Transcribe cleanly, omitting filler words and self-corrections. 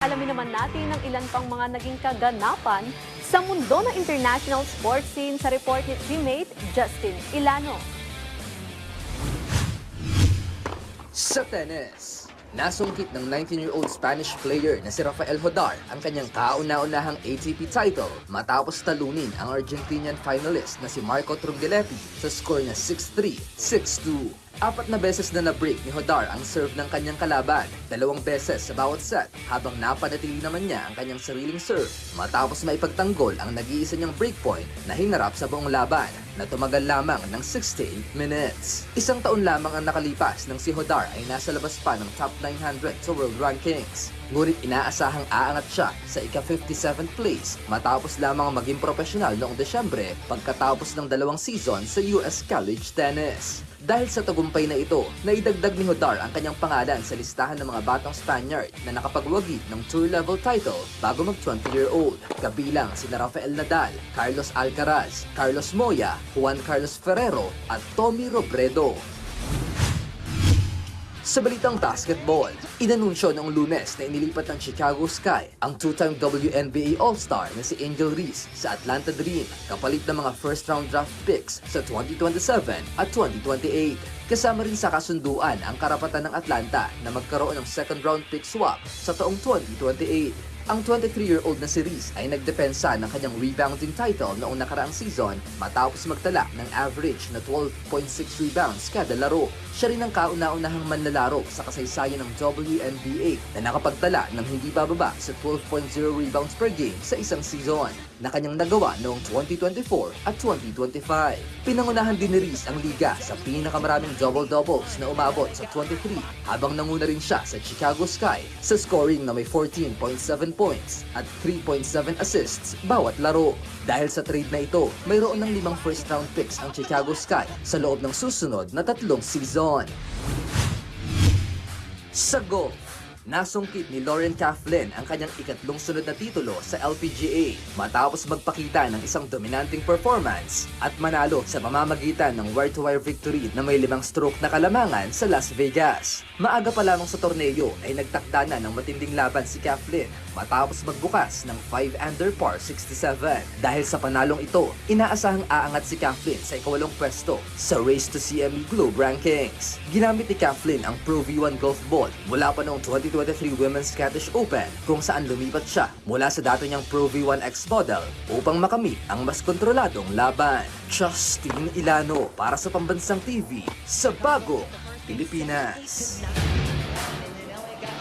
Alamin naman natin ang ilan pang mga naging kaganapan sa mundo ng international sports scene sa report ni teammate Justin Ilano. Sa tennis, nasungkit ng 19-year-old Spanish player na si Rafael Hodar ang kanyang kauna-unahang ATP title matapos talunin ang Argentinian finalist na si Marco Trungelliti sa score na 6-3, 6-2. 4 na beses na na-break ni Hodar ang serve ng kanyang kalaban, 2 beses sa bawat set habang napanatili naman niya ang kanyang sariling serve matapos maipagtanggol ang nag-iisa niyang breakpoint na hinarap sa buong laban na tumagal lamang ng 68 minutes. 1 taon lamang ang nakalipas nang si Hodar ay nasa labas pa ng top 900 sa world rankings. Ngunit inaasahang aangat siya sa ika-57th place matapos lamang maging profesional noong Desyembre pagkatapos ng 2 season sa US college tennis. Dahil sa tagumpay na ito, naidagdag ni Hodar ang kanyang pangalan sa listahan ng mga batang Spaniard na nakapagwagi ng tour-level title bago mag-20-year-old. Kabilang sina Rafael Nadal, Carlos Alcaraz, Carlos Moya, Juan Carlos Ferrero at Tommy Robredo. Sa balitang basketball, inanunsyo noong Lunes na inilipat ng Chicago Sky ang 2-time WNBA All-Star na si Angel Reese sa Atlanta Dream kapalit ng mga first-round draft picks sa 2027 at 2028. Kasama rin sa kasunduan ang karapatan ng Atlanta na magkaroon ng second-round pick swap sa taong 2028. Ang 23-year-old na si Reese ay nagdepensa ng kanyang rebounding title noong nakaraang season matapos magtala ng average na 12.6 rebounds kada laro. Siya rin ang kauna-unahang manlalaro sa kasaysayan ng WNBA na nakapagtala ng hindi bababa sa 12.0 rebounds per game sa isang season na kanyang nagawa noong 2024 at 2025. Pinangunahan din ni Reese ang liga sa pinakamaraming double-doubles na umabot sa 23 habang nanguna rin siya sa Chicago Sky sa scoring na may 14.7 points at 3.7 assists bawat laro. Dahil sa trade na ito, mayroon ng 5 first-round picks ang Chicago Sky sa loob ng susunod na 3 season. Sa golf, nasungkit ni Lauren Coughlin ang kanyang ikatlong sunod na titulo sa LPGA matapos magpakita ng isang dominanting performance at manalo sa pamamagitan ng wire-to-wire victory na may 5 stroke na kalamangan sa Las Vegas. Maaga pa lamang sa torneo ay nagtakda na ng matinding laban si Coughlin matapos magbukas ng 5 under par 67. Dahil sa panalong ito, inaasahang aangat si Coughlin sa ika-8 pwesto sa Race to CME Globe Rankings. Ginamit ni Coughlin ang Pro V1 golf ball mula pa noong 2023 Women's Scottish Open kung saan lumipat siya mula sa dati niyang Pro V1 X model upang makamit ang mas kontroladong laban. Justin Ilano para sa Pambansang TV sa Bagong Pilipinas.